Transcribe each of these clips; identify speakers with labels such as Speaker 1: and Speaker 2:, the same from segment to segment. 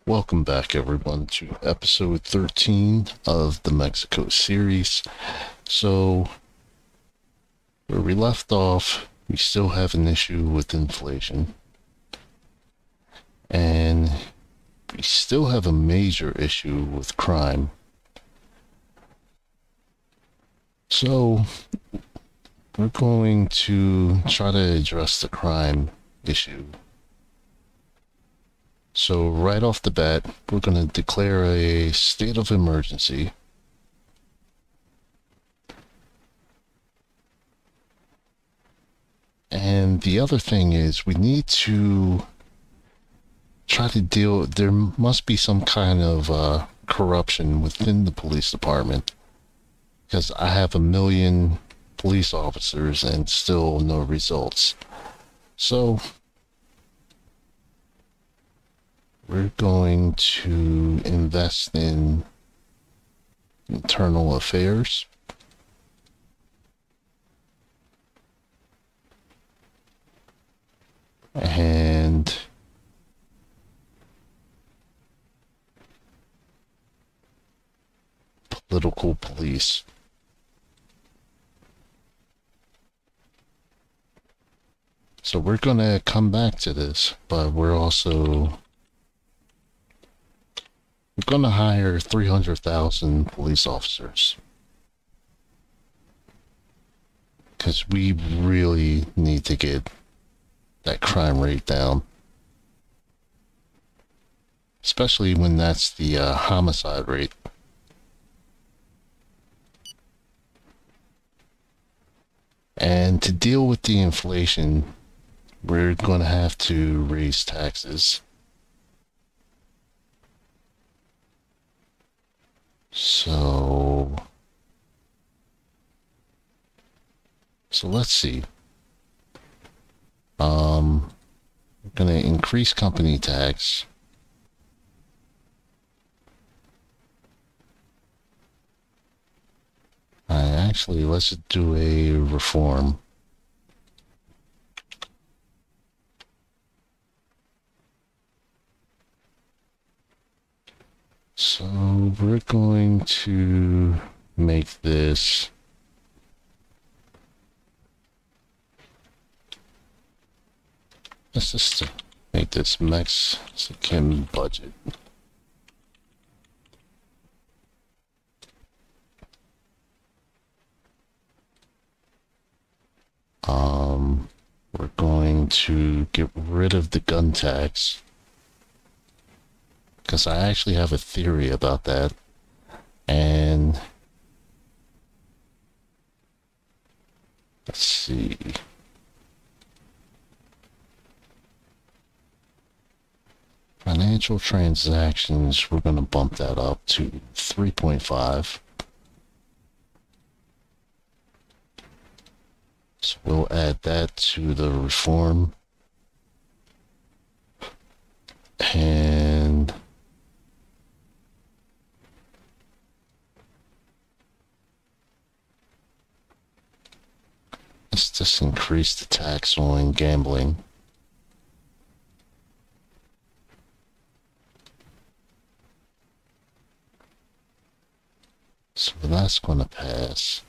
Speaker 1: Welcome back, everyone, to episode 13 of the Mexico series. So, where we left off, we still have an issue with inflation, and we still have a major issue with crime. So, we're going to try to address the crime issue. So right off the bat, we're going to declare a state of emergency. And the other thing is we need to try to deal, there must be some kind of corruption within the police department, because I have 1 million police officers and still no results. So we're going to invest in internal affairs. And political police. So we're going to come back to this, but we're going to hire 300,000 police officers, because we really need to get that crime rate down, especially when that's the homicide rate. And to deal with the inflation, we're going to have to raise taxes. So let's see. We're going to increase company tax. Actually, let's do a reform. So we're going to make this let's just make this Mexican budget. We're going to get rid of the gun tax, because I actually have a theory about that. And let's see. Financial transactions, we're going to bump that up to 3.5. So we'll add that to the reform. And let's just increase the tax on gambling. So that's going to pass.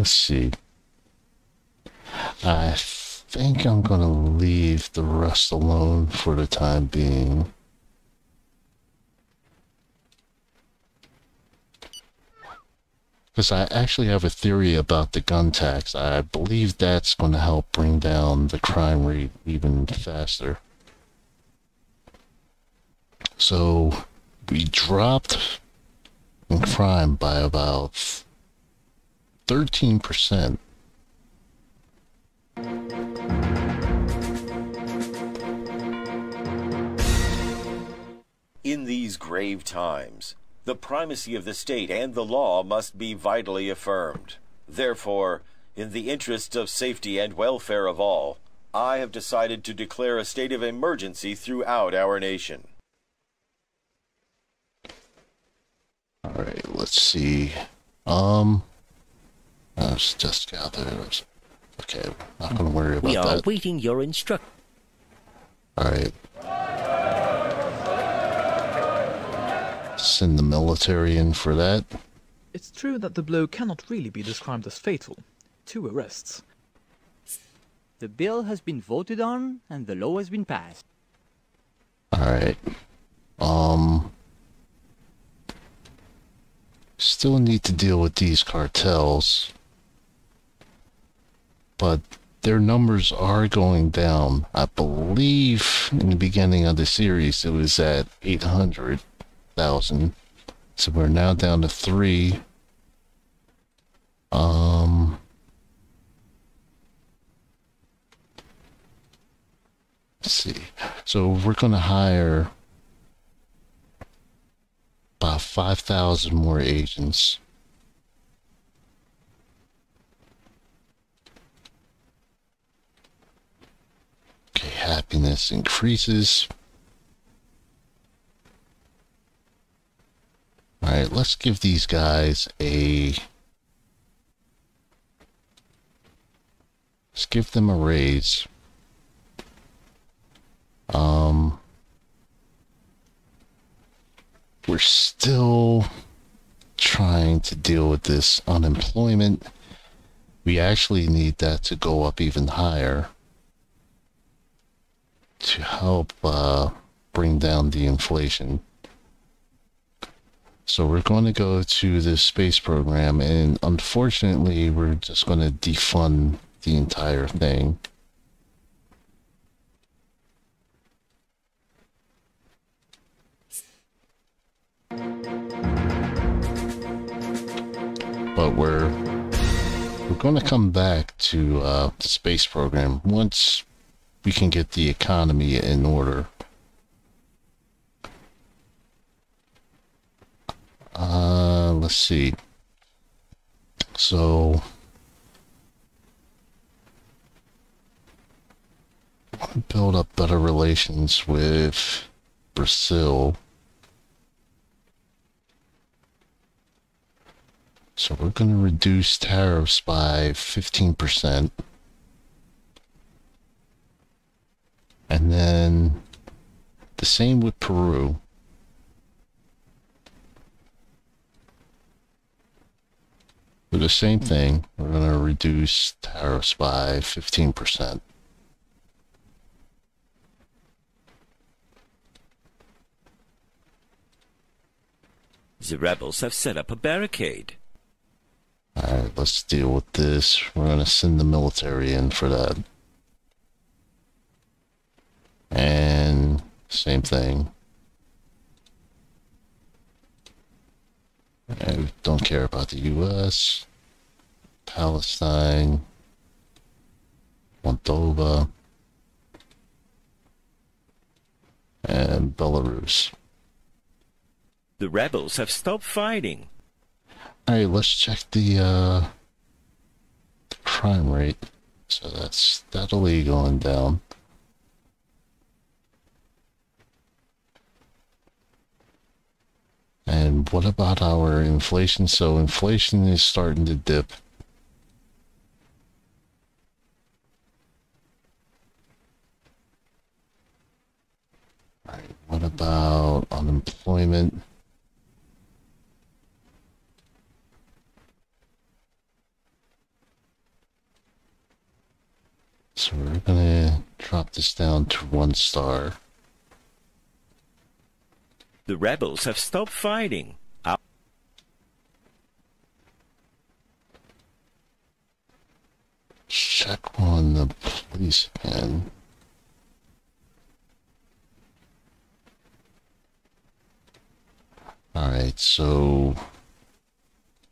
Speaker 1: Let's see. I think I'm gonna leave the rest alone for the time being. Because I actually have a theory about the gun tax. I believe that's going to help bring down the crime rate even faster. So we dropped in crime by about 13%.
Speaker 2: In these grave times, the primacy of the state and the law must be vitally affirmed. Therefore, in the interests of safety and welfare of all, I have decided to declare a state of emergency throughout our nation.
Speaker 1: let's see. Let's just gather. Okay, not gonna worry about
Speaker 3: We are
Speaker 1: that.
Speaker 3: awaiting your instruction.
Speaker 1: Alright. Send the military in for that.
Speaker 4: It's true that the blow cannot really be described as fatal. 2 arrests.
Speaker 5: The bill has been voted on and the law has been passed.
Speaker 1: Alright. Still need to deal with these cartels. But their numbers are going down. I believe in the beginning of the series it was at 800,000. So we're now down to 3. Let's see. So we're going to hire about 5,000 more agents. Okay, happiness increases. Alright, let's give these guys a... Let's give them a raise. We're still trying to deal with this unemployment. We actually need that to go up even higher to help bring down the inflation. So we're going to go to the space program, and unfortunately we're just going to defund the entire thing. But we're going to come back to the space program once we can get the economy in order. Let's see. So I want to build up better relations with Brazil. So we're going to reduce tariffs by 15%. And then the same with Peru. For the same thing, we're going to reduce tariffs by 15%.
Speaker 3: The rebels have set up a barricade.
Speaker 1: Alright, let's deal with this. We're going to send the military in for that. And same thing. I don't care about the US, Palestine, Moldova, and Belarus.
Speaker 3: The rebels have stopped fighting.
Speaker 1: Alright, let's check the crime rate. So that's steadily going down. And what about our inflation? So inflation is starting to dip. Alright, what about unemployment? So we're gonna drop this down to 1 star.
Speaker 3: The rebels have stopped fighting.
Speaker 1: Check on the police again. Alright, so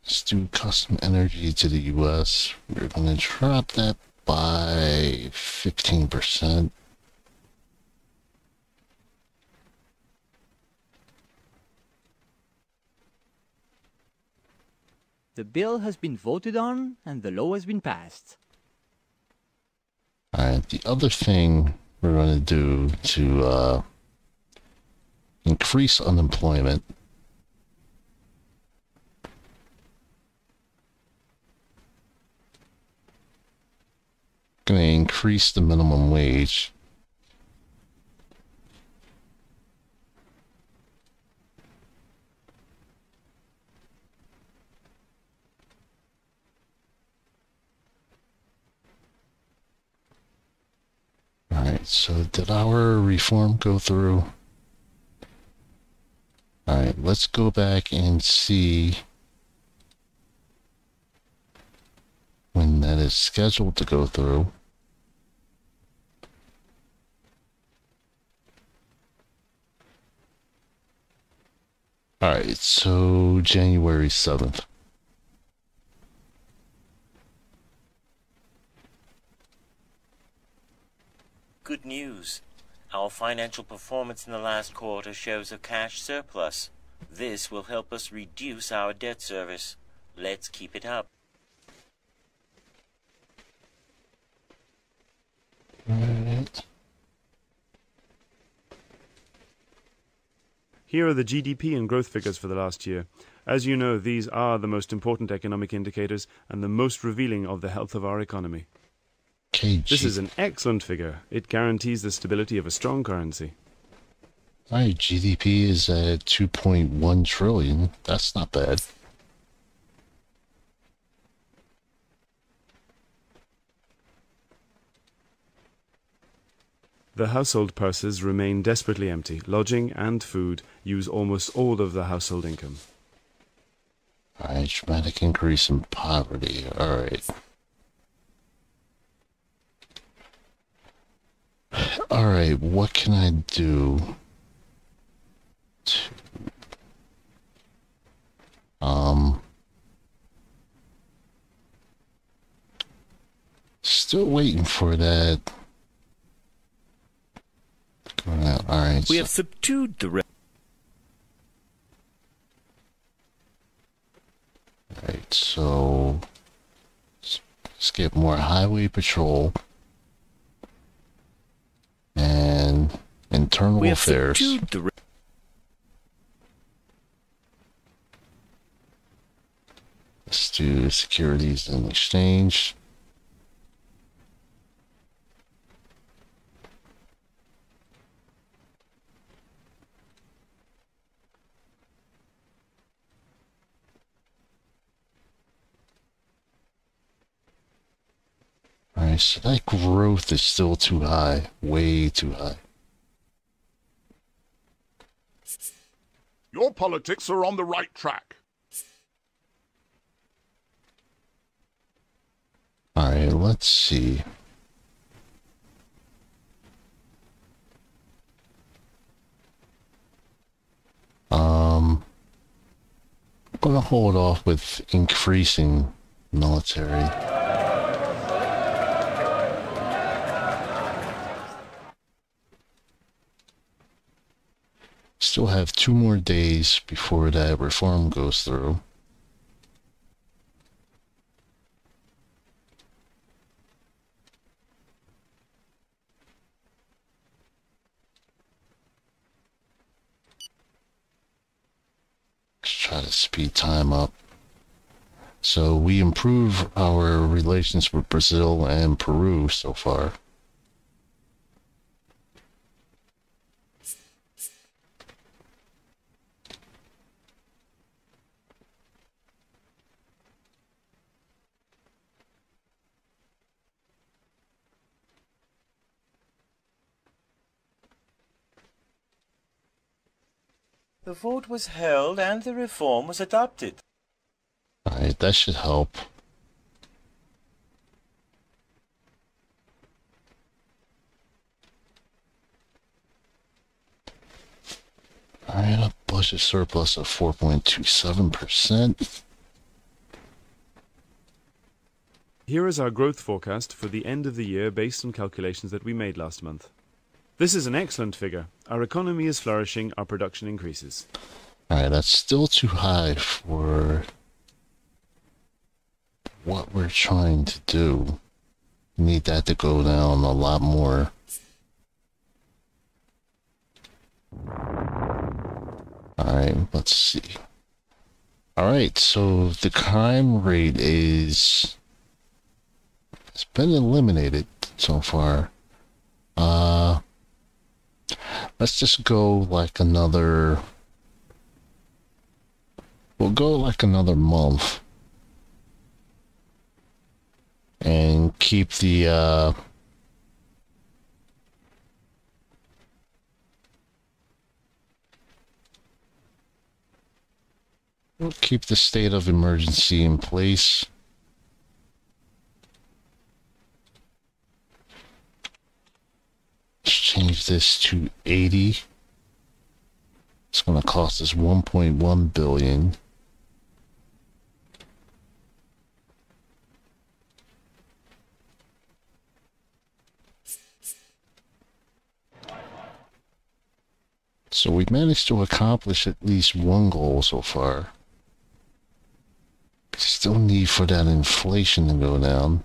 Speaker 1: let's do custom energy to the US. We're gonna drop that by 15%.
Speaker 5: The bill has been voted on and the law has been passed.
Speaker 1: Alright, the other thing we're going to do to increase unemployment increase the minimum wage. Alright, so did our reform go through? Alright, let's go back and see when that is scheduled to go through. Alright, so January 7th.
Speaker 6: Good news. Our financial performance in the last quarter shows a cash surplus. This will help us reduce our debt service. Let's keep it up.
Speaker 1: Alright.
Speaker 7: Here are the GDP and growth figures for the last year. As you know, these are the most important economic indicators and the most revealing of the health of our economy. This is an excellent figure. It guarantees the stability of a strong currency.
Speaker 1: Alright, GDP is at 2.1 trillion. That's not bad.
Speaker 7: The household purses remain desperately empty. Lodging and food use almost all of the household income.
Speaker 1: Alright, dramatic increase in poverty. Alright. Alright, what can I do to... Still waiting for that. Alright.
Speaker 3: We have subdued the
Speaker 1: Alright, so... Let's get more highway patrol. And internal affairs. Let's do securities and exchange. Alright, so that growth is still too high. Way too high.
Speaker 8: Your politics are on the right track.
Speaker 1: Alright, let's see. I'm gonna hold off with increasing military. Still have 2 more days before that reform goes through. Let's try to speed time up. So we improve our relations with Brazil and Peru so far.
Speaker 6: The vote was held and the reform was adopted.
Speaker 1: Alright, that should help. Alright, a budget surplus of 4.27%.
Speaker 7: Here is our growth forecast for the end of the year based on calculations that we made last month. This is an excellent figure. Our economy is flourishing, our production increases.
Speaker 1: Alright, that's still too high for what we're trying to do. We need that to go down a lot more. Alright, let's see. Alright, so the crime rate has been eliminated. so far. Let's just go like another... We'll go like another month. And keep the, we'll keep the state of emergency in place. Let's change this to 80. It's going to cost us 1.1 billion. So we managed to accomplish at least one goal so far. Still need for that inflation to go down.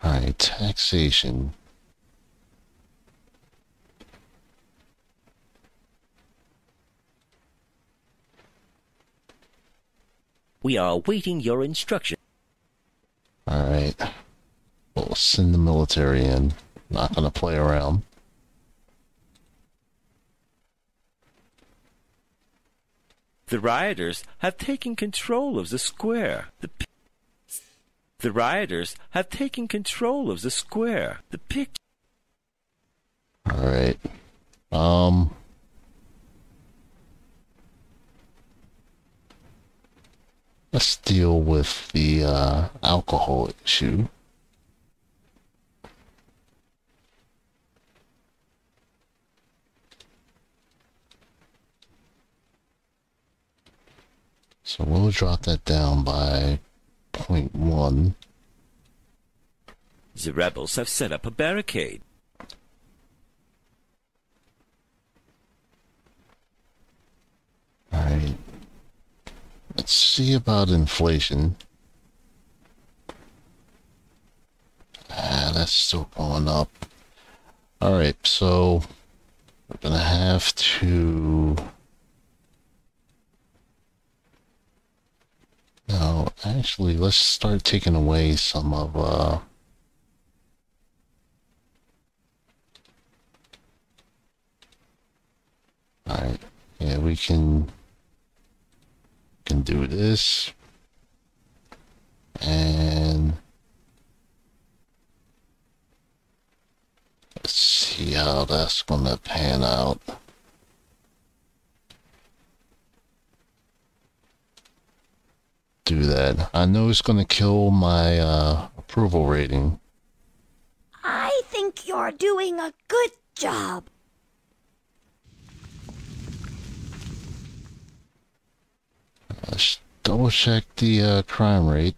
Speaker 1: Alright, taxation.
Speaker 3: We are awaiting your instruction.
Speaker 1: Alright. We'll send the military in. Not gonna play around.
Speaker 3: The rioters have taken control of the square. The rioters have taken control of the square. The pic.
Speaker 1: Alright. Let's deal with the alcohol issue. So we'll drop that down by 0.1.
Speaker 3: The rebels have set up a barricade.
Speaker 1: Alright. Let's see about inflation. That's still going up. Alright, so we're gonna have to... No, actually, let's start taking away some of, Alright, yeah, we can do this. And... let's see how that's gonna pan out. Do that. I know it's gonna kill my approval rating.
Speaker 9: I think you're doing a good job.
Speaker 1: Let's double check the crime rate.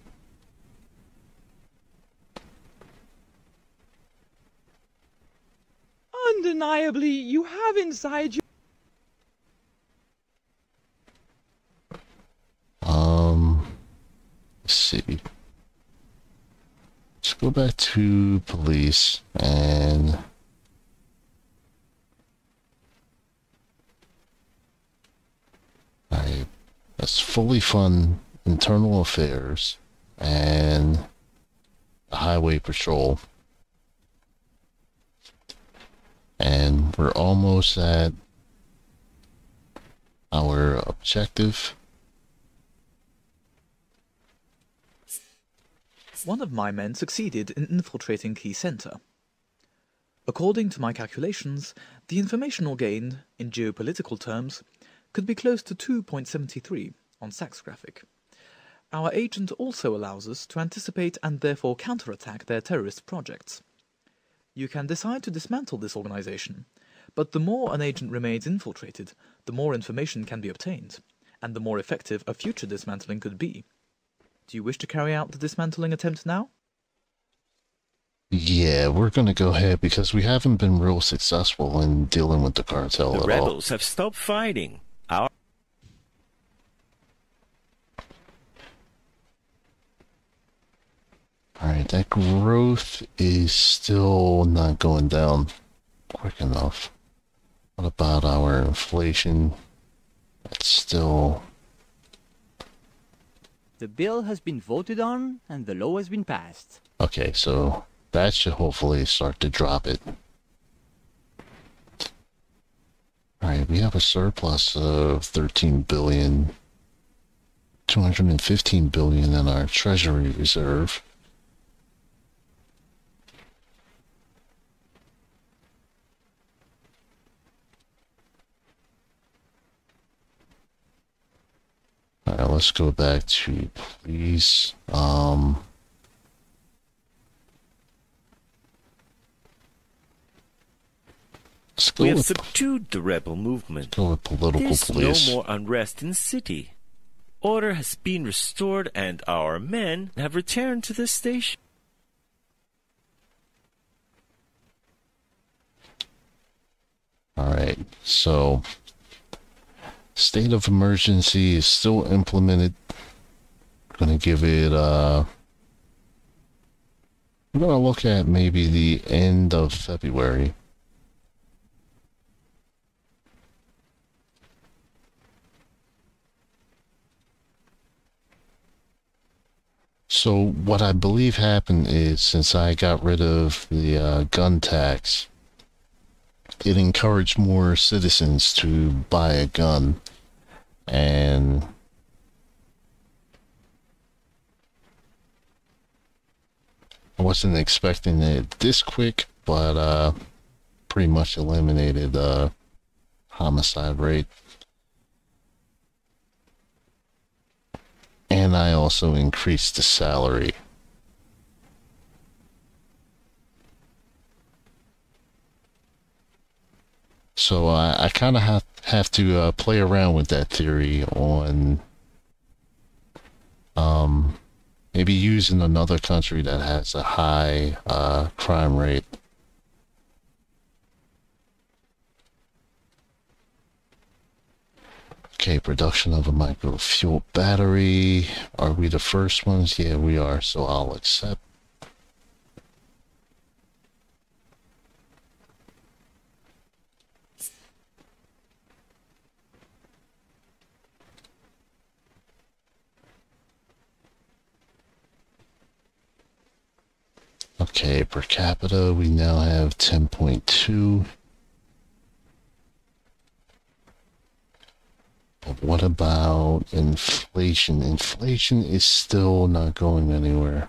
Speaker 4: Undeniably, you have inside you.
Speaker 1: Let's see. Let's go back to police and let's fully fund internal affairs and the highway patrol. And we're almost at our objective.
Speaker 4: One of my men succeeded in infiltrating Key Center. According to my calculations, the informational gain, in geopolitical terms, could be close to 2.73 on Sachs graphic. Our agent also allows us to anticipate and therefore counterattack their terrorist projects. You can decide to dismantle this organization, but the more an agent remains infiltrated, the more information can be obtained, and the more effective a future dismantling could be. Do you wish to carry out the dismantling attempt now?
Speaker 1: Yeah, we're gonna go ahead because we haven't been real successful in dealing with the cartel at all.
Speaker 3: The rebels have stopped fighting.
Speaker 1: Alright, that growth is still not going down quick enough. What about our inflation? It's still...
Speaker 5: The bill has been voted on and the law has been passed.
Speaker 1: Okay, so that should hopefully start to drop it. Alright, we have a surplus of 13 billion, 215 billion in our treasury reserve. Alright, let's go back to police.
Speaker 3: We have subdued the rebel movement.
Speaker 1: Go with political
Speaker 3: There's
Speaker 1: police.
Speaker 3: no more unrest in the city. Order has been restored and our men have returned to the station.
Speaker 1: Alright, so state of emergency is still implemented. We're gonna give it we're gonna look at maybe the end of February. So what I believe happened is, since I got rid of the gun tax, it encouraged more citizens to buy a gun, and I wasn't expecting it this quick, but pretty much eliminated the homicide rate. And I also increased the salary. So I kind of have to play around with that theory on maybe using another country that has a high crime rate. Okay, production of a micro fuel battery. Are we the first ones? Yeah, we are, so I'll accept. Okay, per capita, we now have 10.2. But what about inflation? Inflation is still not going anywhere.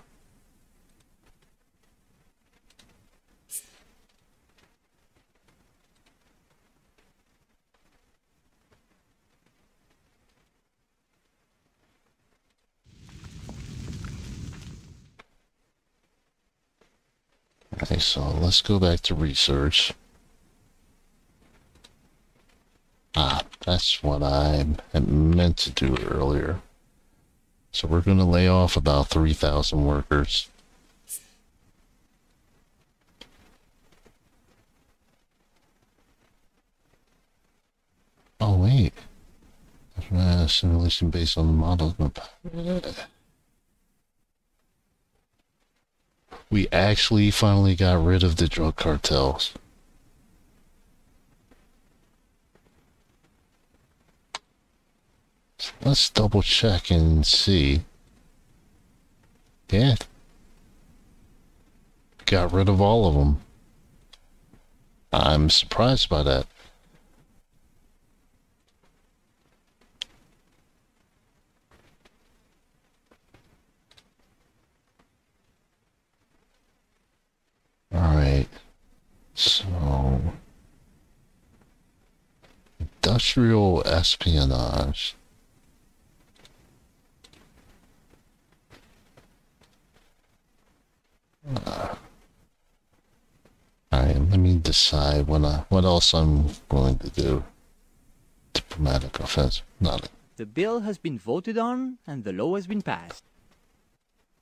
Speaker 1: Okay, so let's go back to research. Ah, that's what I had meant to do earlier. So we're going to lay off about 3,000 workers. Oh, wait. Simulation based on the models. We actually finally got rid of the drug cartels. Let's double check and see. Yeah. Got rid of all of them. I'm surprised by that. Alright. So, industrial espionage. Alright, let me decide what else I'm going to do. Diplomatic offense. Not it.
Speaker 5: The bill has been voted on and the law has been passed.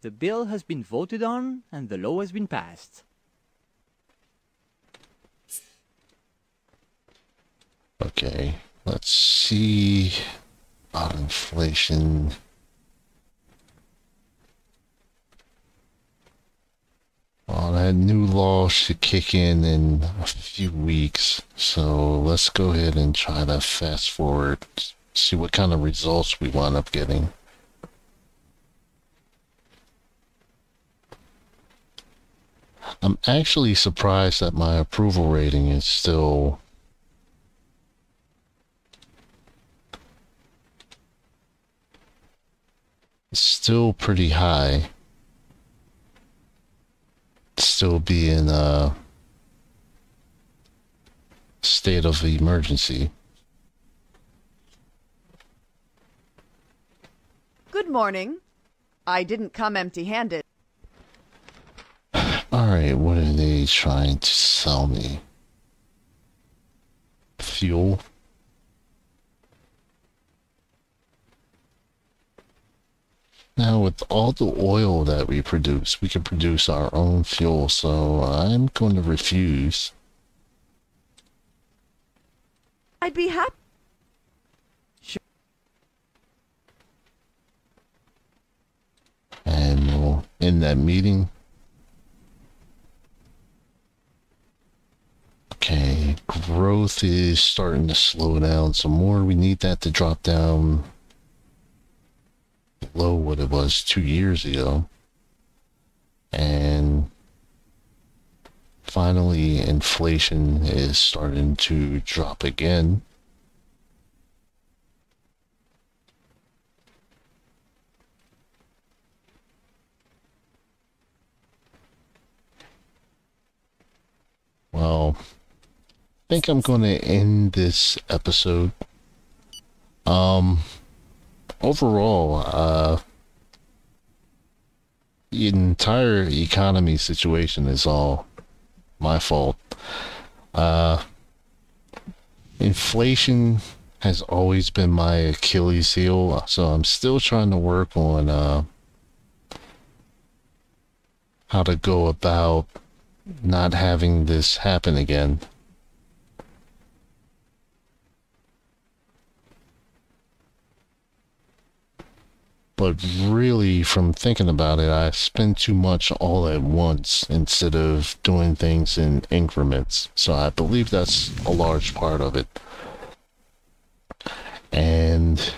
Speaker 5: The bill has been voted on and the law has been passed.
Speaker 1: Okay, let's see about inflation. Well, that new law should kick in a few weeks, so let's go ahead and try to fast forward, see what kind of results we wind up getting. I'm actually surprised that my approval rating is still pretty high. Still be in a state of emergency.
Speaker 10: Good morning. I didn't come empty-handed.
Speaker 1: Alright, what are they trying to sell me? Fuel? Now, with all the oil that we produce, we can produce our own fuel, so I'm going to refuse.
Speaker 10: I'd be happy.
Speaker 1: And we'll end that meeting. Okay, growth is starting to slow down some more. We need that to drop down below what it was 2 years ago. And finally, inflation is starting to drop again. Well, I think I'm going to end this episode. Overall, the entire economy situation is all my fault. Inflation has always been my Achilles heel, so I'm still trying to work on how to go about not having this happen again. But really, from thinking about it, I spend too much all at once instead of doing things in increments. So I believe that's a large part of it. And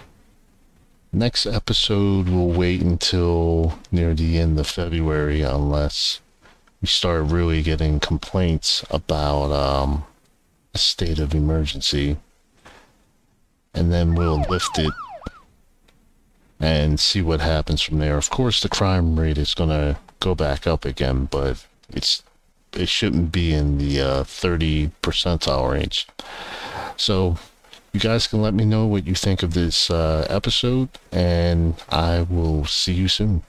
Speaker 1: next episode, we'll wait until near the end of February unless we start really getting complaints about a state of emergency. And then we'll lift it and see what happens from there. Of course, the crime rate is going to go back up again, but it shouldn't be in the 30 percentile range. So you guys can let me know what you think of this episode, and I will see you soon.